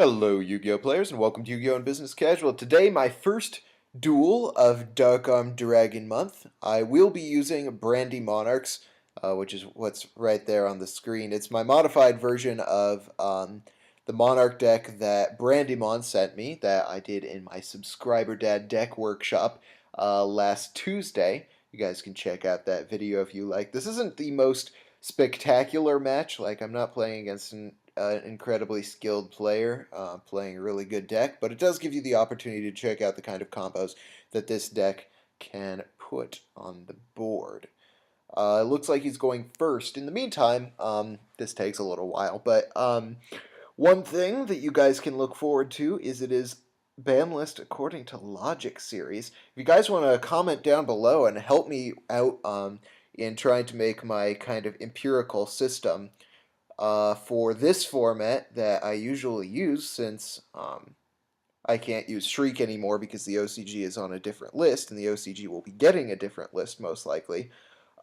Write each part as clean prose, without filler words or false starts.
Hello, Yu-Gi-Oh players, and welcome to Yu-Gi-Oh! And Business Casual. Today, my first duel of Dark Dragon Month. I will be using Brandy Monarchs, which is what's right there on the screen. It's my modified version of the Monarch deck that Brandymon sent me, that I did in my Subscriber Dad deck workshop last Tuesday. You guys can check out that video if you like. This isn't the most spectacular match. Like, I'm not playing against an incredibly skilled player playing a really good deck, but it does give you the opportunity to check out the kind of combos that this deck can put on the board. It looks like he's going first. In the meantime, this takes a little while, but one thing that you guys can look forward to is it is ban list according to Logic series. If you guys want to comment down below and help me out in trying to make my kind of empirical system for this format that I usually use, since I can't use Shriek anymore because the OCG is on a different list, and the OCG will be getting a different list most likely.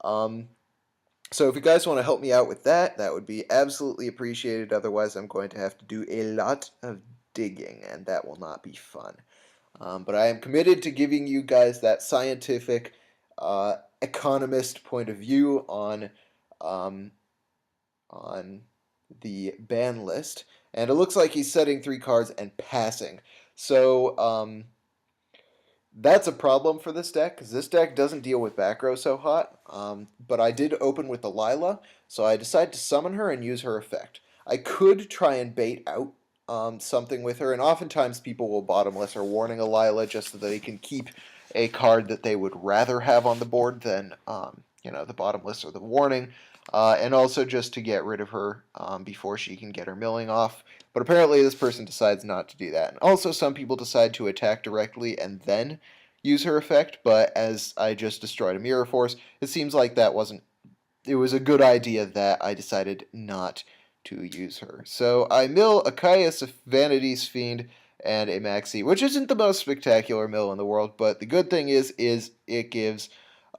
So if you guys want to help me out with that, that would be absolutely appreciated. Otherwise, I'm going to have to do a lot of digging, and that will not be fun. But I am committed to giving you guys that scientific, economist point of view um, on the ban list. And it looks like he's setting 3 cards and passing. So, that's a problem for this deck, because this deck doesn't deal with back row so hot, but I did open with the Lila, so I decided to summon her and use her effect. I could try and bait out something with her, and oftentimes people will bottomless or warning a Lila just so that they can keep a card that they would rather have on the board than the bottomless or the warning, and also just to get rid of her before she can get her milling off. But apparently this person decides not to do that. And also some people decide to attack directly and then use her effect, but as I just destroyed a Mirror Force, it seems like it was a good idea that I decided not to use her. So I mill a Caius, a Vanity's Fiend, and a Maxi, which isn't the most spectacular mill in the world, but the good thing is it gives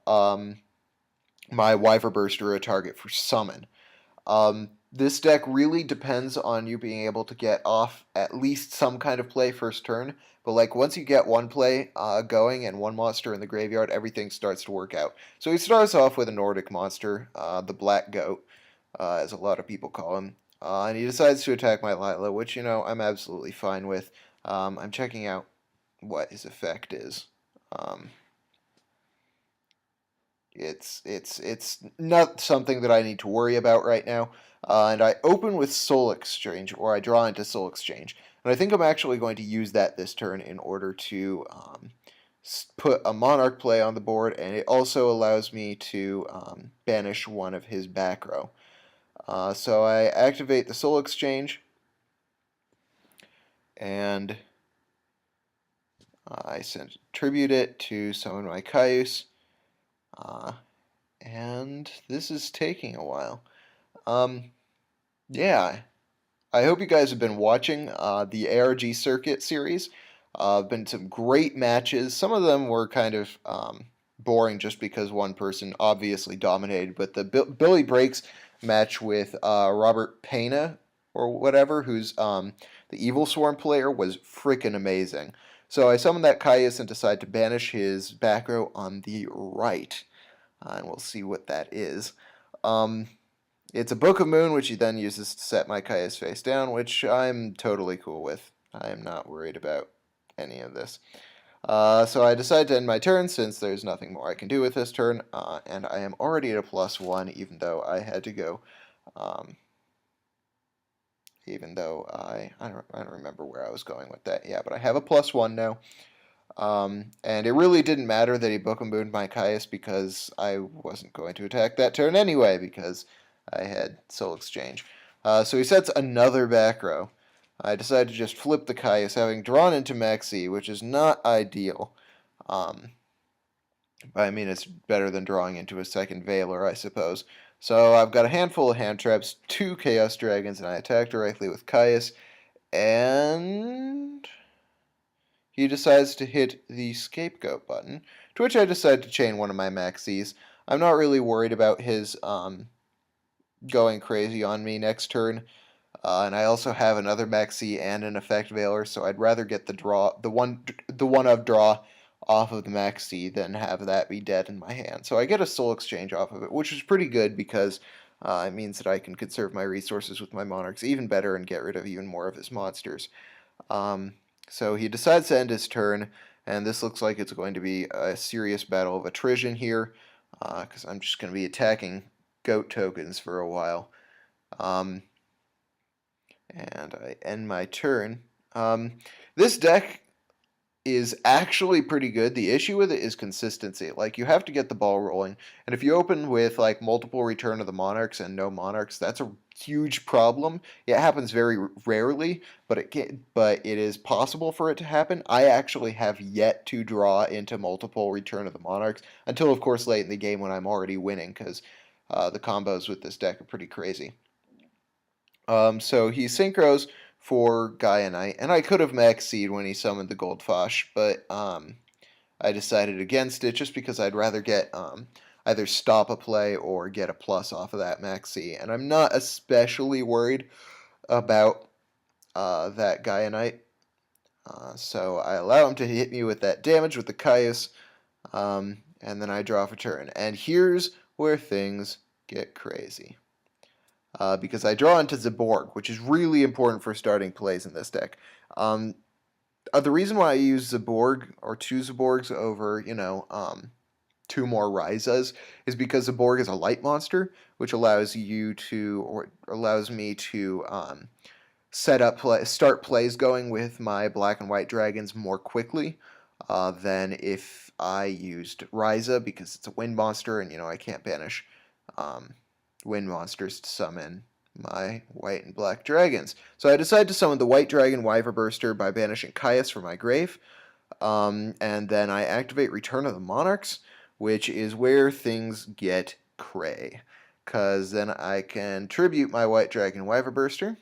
my Wyver Burster a target for summon. This deck really depends on you being able to get off at least some kind of play first turn, but like once you get one play going and one monster in the graveyard, everything starts to work out. So he starts off with a Nordic monster, the Black Goat, as a lot of people call him, and he decides to attack my Lila, which, I'm absolutely fine with. I'm checking out what his effect is. It's not something that I need to worry about right now. And I open with Soul Exchange, or I draw into Soul Exchange. And I think I'm actually going to use that this turn in order to put a Monarch play on the board, and it also allows me to banish one of his back row. So I activate the Soul Exchange, and I tribute it to summon my Caius. And this is taking a while. Yeah, I hope you guys have been watching the ARG Circuit series. Been some great matches. Some of them were kind of boring just because one person obviously dominated, but the Billy Breaks match with Robert Pena or whatever, who's the Evil Swarm player, was freaking amazing. So I summoned that Caius and decided to banish his back row on the right. And we'll see what that is. It's a Book of Moon, which he then uses to set my Caius face down, which I'm totally cool with. I am not worried about any of this. So I decide to end my turn, since there's nothing more I can do with this turn, and I am already at a +1, even though I had to go, even though I don't remember where I was going with that. Yeah, but I have a +1 now. And it really didn't matter that he Book of Mooned my Caius, because I wasn't going to attack that turn anyway, because I had Soul Exchange. So he sets another back row. I decided to just flip the Caius, having drawn into Maxi, which is not ideal. I mean, it's better than drawing into a second Veiler, I suppose. So I've got a handful of hand traps, 2 Chaos Dragons, and I attack directly with Caius, and he decides to hit the Scapegoat button, to which I decide to chain one of my Maxis. I'm not really worried about his going crazy on me next turn. And I also have another Maxi and an Effect Veiler, so I'd rather get the one of draw off of the Maxi than have that be dead in my hand. So I get a Soul Exchange off of it, which is pretty good because it means that I can conserve my resources with my Monarchs even better and get rid of even more of his monsters. Um, so he decides to end his turn, and this looks like it's going to be a serious battle of attrition here, because I'm just going to be attacking goat tokens for a while. Um, and I end my turn. This deck is actually pretty good. The issue with it is consistency. Like, you have to get the ball rolling, and if you open with like multiple Return of the Monarchs and no Monarchs, that's a huge problem. It happens very rarely, but it is possible for it to happen. I actually have yet to draw into multiple Return of the Monarchs until, of course, late in the game when I'm already winning, because the combos with this deck are pretty crazy. So he synchros for Gaia Knight, and I could have Maxi'd when he summoned the Goldfosh, but I decided against it just because I'd rather get either stop a play or get a plus off of that Maxi, and I'm not especially worried about that Gaia Knight. So I allow him to hit me with that damage with the Caius, and then I draw for turn. And here's where things get crazy. Because I draw into Zaborg, which is really important for starting plays in this deck. The reason why I use Zaborg or two Zaborgs over, two more Rysas is because Zaborg is a light monster, which allows you to, or allows me to start plays going with my black and white dragons more quickly than if I used Ryza, because it's a wind monster and I can't banish wind monsters to summon my white and black dragons. So I decided to summon the white dragon Wyverburster by banishing Caius from my grave, and then I activate Return of the Monarchs, which is where things get cray, because then I can tribute my white dragon Wyverburster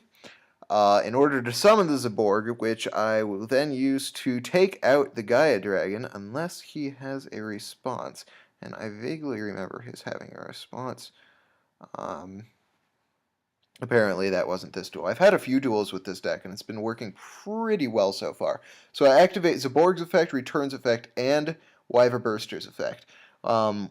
in order to summon the Zaborg, which I will then use to take out the Gaia dragon unless he has a response. And I vaguely remember his having a response. Apparently that wasn't this duel. I've had a few duels with this deck, and it's been working pretty well so far. So I activate Zaborg's effect, Return's effect, and Wyverburster's effect,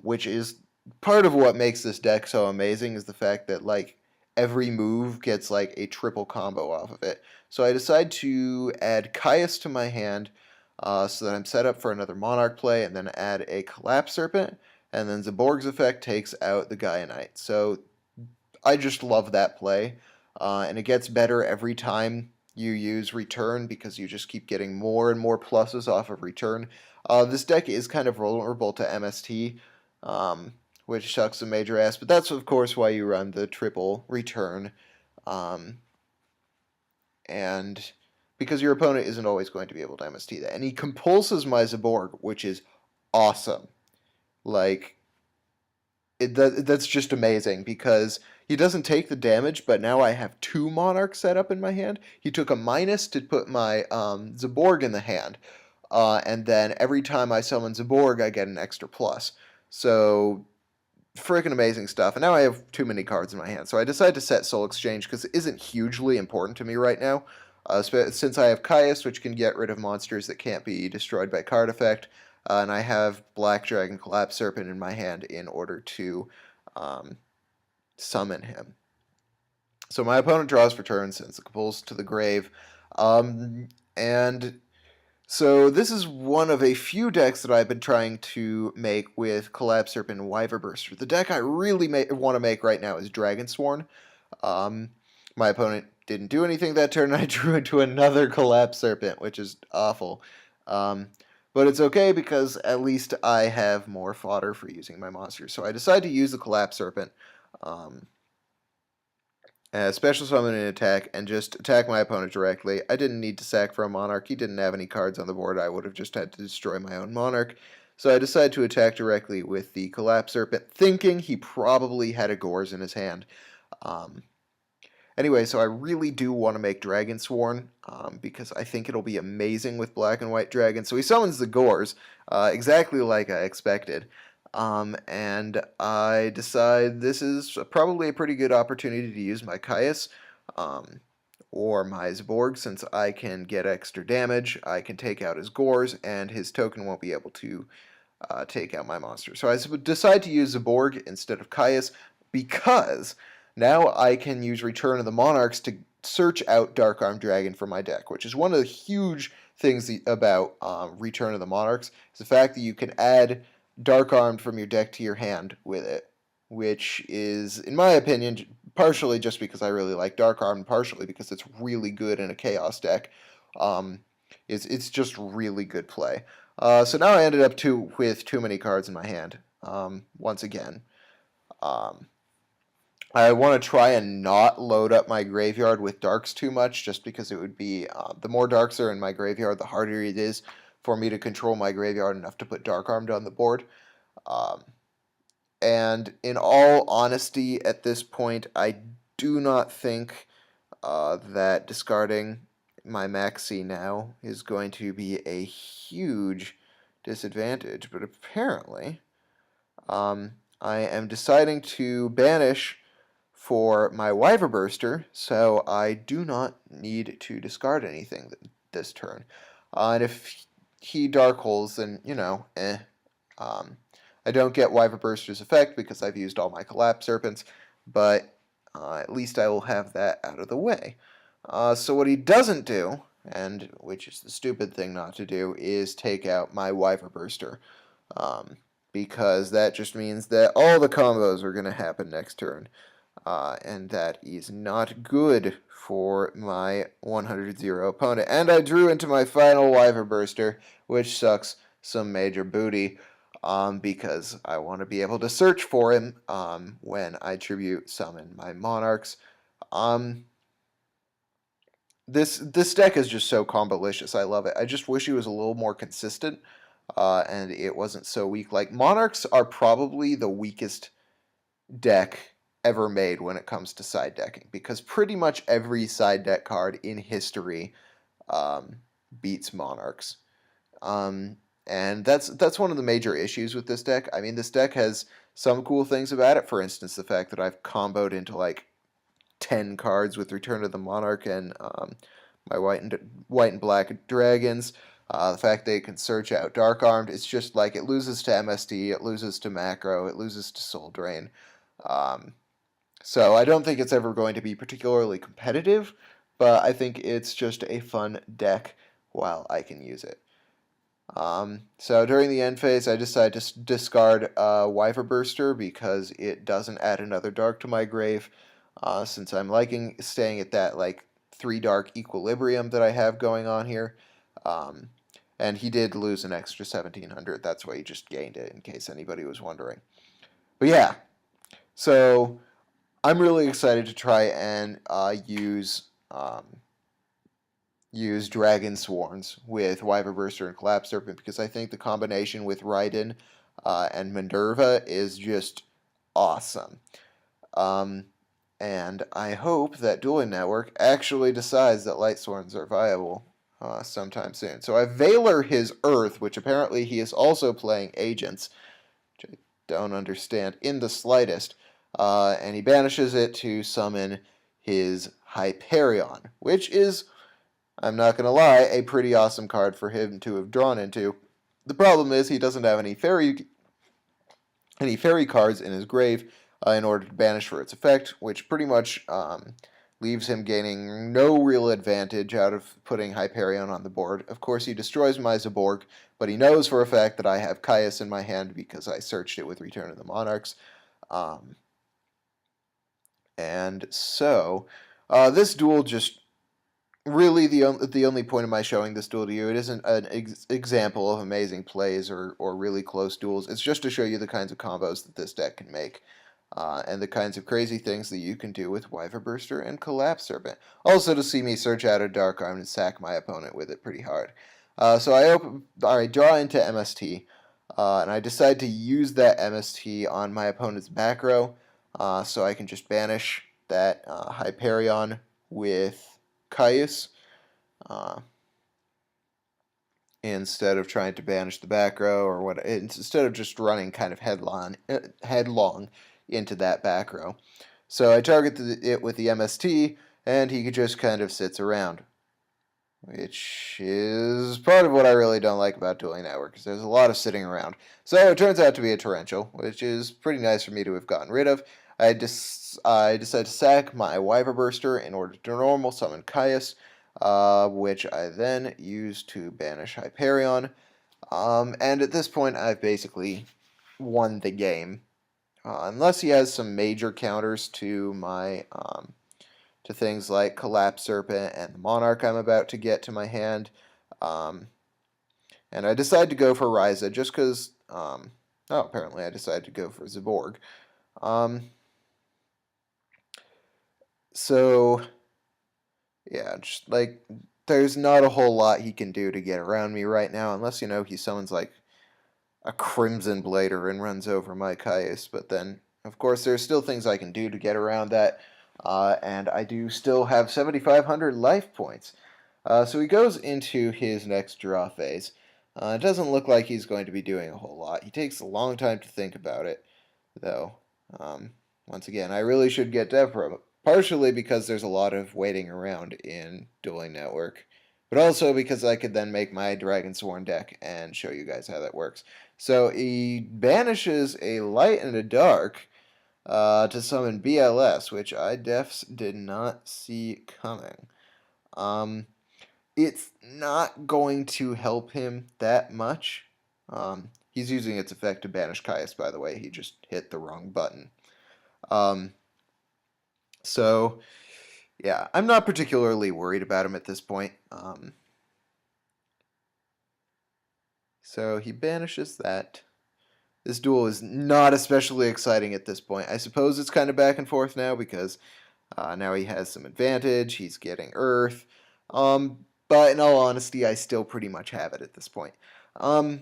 which is part of what makes this deck so amazing, is the fact that, like, every move gets, like, a triple combo off of it. So I decide to add Caius to my hand, so that I'm set up for another Monarch play, and then add a Collapse Serpent, and then Zaborg's effect takes out the Gaia Knight. So I just love that play, and it gets better every time you use Return, because you just keep getting more and more pluses off of Return. This deck is kind of vulnerable to MST, which sucks a major ass, but that's of course why you run the triple Return, and because your opponent isn't always going to be able to MST that. And he compulses my Zaborg, which is awesome. Like, that's just amazing, because he doesn't take the damage, but now I have two Monarchs set up in my hand. He took a minus to put my Zaborg in the hand, and then every time I summon Zaborg, I get an extra plus. So, freaking amazing stuff. And now I have too many cards in my hand, so I decided to set Soul Exchange, because it isn't hugely important to me right now, since I have Caius, which can get rid of monsters that can't be destroyed by card effect, and I have Black Dragon Collapse Serpent in my hand in order to summon him. So my opponent draws for turn, sends the Compulse to the grave, and so this is one of a few decks that I've been trying to make with Collapse Serpent and Wyverburster. The deck I really want to make right now is Dragonsworn. My opponent didn't do anything that turn, and I drew into another Collapse Serpent, which is awful. But it's okay, because at least I have more fodder for using my monsters. So I decided to use the Collapse Serpent, special summon and attack, and just attack my opponent directly. I didn't need to sack for a Monarch. He didn't have any cards on the board. I would have just had to destroy my own Monarch. So I decided to attack directly with the Collapse Serpent, thinking he probably had a Gores in his hand. Anyway, so I really do want to make Dragonsworn, because I think it'll be amazing with black and white dragons. So he summons the Gores, exactly like I expected. And I decide this is probably a pretty good opportunity to use my Caius. or my Zaborg, since I can get extra damage. I can take out his Gores, and his token won't be able to take out my monster. So I decide to use Zaborg instead of Caius because now I can use Return of the Monarchs to search out Dark Armed Dragon for my deck, which is one of the huge things about Return of the Monarchs, is the fact that you can add Dark Armed from your deck to your hand with it, which is, in my opinion, partially just because I really like Dark Armed, partially because it's really good in a Chaos deck. It's just really good play. So now I ended up with too many cards in my hand. Once again, I want to try and not load up my graveyard with darks too much, just because it would be the more darks are in my graveyard, the harder it is for me to control my graveyard enough to put Dark Armed on the board. And in all honesty, at this point, I do not think that discarding my Maxi now is going to be a huge disadvantage. But apparently, I am deciding to banish for my Wyverburster, so I do not need to discard anything this turn. And if he Dark Holes, then, I don't get Wyverburster's effect because I've used all my Collapse Serpents, but at least I will have that out of the way. So what he doesn't do, and which is the stupid thing not to do, is take out my Wyverburster. Because that just means that all the combos are going to happen next turn. And that is not good for my 100-0 opponent. And I drew into my final Wyverburster, which sucks some major booty, because I want to be able to search for him when I tribute summon my Monarchs. This deck is just so combolicious. I love it. I just wish it was a little more consistent, and it wasn't so weak. Like, Monarchs are probably the weakest deck ever made when it comes to side decking, because pretty much every side deck card in history beats Monarchs. And that's one of the major issues with this deck. I mean, this deck has some cool things about it. For instance, the fact that I've comboed into like 10 cards with Return of the Monarch and my white and black dragons. The fact they can search out Dark Armed, it's just like it loses to MST, it loses to Macro, it loses to Soul Drain. So I don't think it's ever going to be particularly competitive, but I think it's just a fun deck while I can use it. So during the end phase, I decided to discard Wyverburster because it doesn't add another dark to my grave, since I'm liking staying at that like 3 dark equilibrium that I have going on here. And he did lose an extra 1700. That's why he just gained it, in case anybody was wondering. But yeah, so I'm really excited to try and use Dragon Swarms with Wyverburster and Collapse Serpent, because I think the combination with Raiden and Minerva is just awesome. And I hope that Dueling Network actually decides that Light Swords are viable sometime soon. So I Valor his Earth, which apparently he is also playing Agents, which I don't understand in the slightest. And he banishes it to summon his Hyperion, which is, I'm not going to lie, a pretty awesome card for him to have drawn into. The problem is he doesn't have any fairy cards in his grave in order to banish for its effect, which pretty much leaves him gaining no real advantage out of putting Hyperion on the board. Of course, he destroys my Zaborg, but he knows for a fact that I have Caius in my hand because I searched it with Return of the Monarchs. And so, this duel just really the only point of my showing this duel to you. It isn't an example of amazing plays or really close duels. It's just to show you the kinds of combos that this deck can make. And the kinds of crazy things that you can do with Wyverburster and Collapse Serpent. Also to see me search out a Dark Arm and sack my opponent with it pretty hard. So I draw into MST, and I decide to use that MST on my opponent's back row, so I can just banish that Hyperion with Caius, instead of trying to banish the back row or what. Instead of just running kind of headlong into that back row. So I target it with the MST, and he just kind of sits around, which is part of what I really don't like about Dueling Network, because there's a lot of sitting around. So it turns out to be a torrential, which is pretty nice for me to have gotten rid of. I decided to sack my Wyverburster in order to normal summon Caius, which I then used to banish Hyperion. And at this point, I've basically won the game. Unless he has some major counters to my to things like Collapse Serpent and the Monarch I'm about to get to my hand. Um, and I decided to go for Ryza just because, apparently I decided to go for Zaborg. Um, so, yeah, just like, there's not a whole lot he can do to get around me right now, unless, he summons like a Crimson Blader and runs over my Caius. But then, of course, there's still things I can do to get around that. And I do still have 7,500 life points. So he goes into his next draw phase. It doesn't look like he's going to be doing a whole lot. He takes a long time to think about it, though. Once again, I really should get Devra, partially because there's a lot of waiting around in Dueling Network, but also because I could then make my Dragonsworn deck and show you guys how that works. So he banishes a light and a dark to summon BLS, which I defs did not see coming. It's not going to help him that much. He's using its effect to banish Caius, by the way. He just hit the wrong button. So, yeah, I'm not particularly worried about him at this point. So he banishes that. This duel is not especially exciting at this point. I suppose it's kind of back and forth now because now he has some advantage. He's getting Earth. But in all honesty, I still pretty much have it at this point. There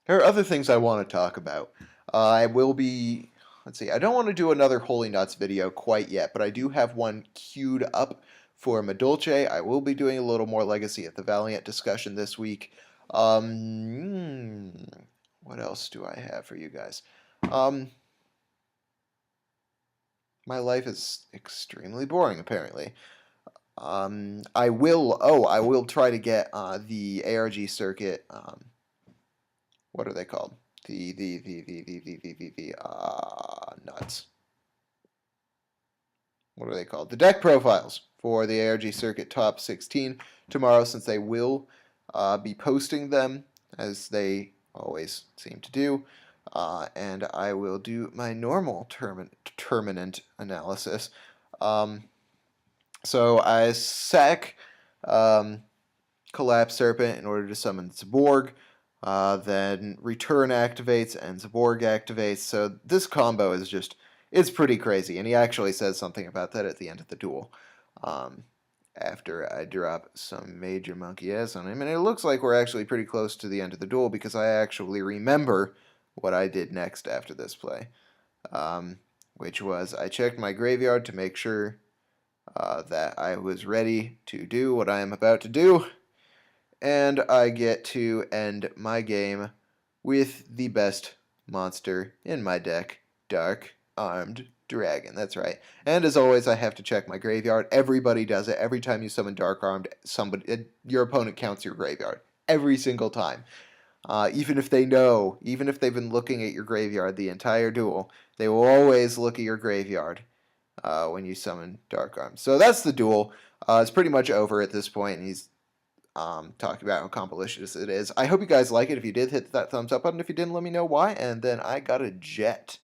are other things I want to talk about. I will be... Let's see, I don't want to do another Holy Nuts video quite yet, but I do have one queued up for Madolce. I will be doing a little more Legacy of the Valiant discussion this week. What else do I have for you guys? My life is extremely boring, apparently. I will try to get the ARG circuit. What are they called? The nuts. What are they called? The deck profiles for the ARG circuit top 16 tomorrow, since they will be posting them as they always seem to do. And I will do my normal terminant analysis. So I sack Collapse Serpent in order to summon Zaborg. Then Return activates and Zaborg activates. So this combo is just, it's pretty crazy. And he actually says something about that at the end of the duel. After I drop some Major Monkey S on him. And it looks like we're actually pretty close to the end of the duel because I actually remember what I did next after this play. Which was I checked my graveyard to make sure that I was ready to do what I am about to do. And I get to end my game with the best monster in my deck, Dark Armed Dragon. That's right. And as always, I have to check my graveyard. Everybody does it. Every time you summon Dark Armed, your opponent counts your graveyard. Every single time. Even if they know, even if they've been looking at your graveyard the entire duel, they will always look at your graveyard when you summon Dark Armed. So that's the duel. It's pretty much over at this point, and he's talking about how compilicious it is. I hope you guys like it. If you did, hit that thumbs up button. If you didn't, let me know why. And then I got a jet.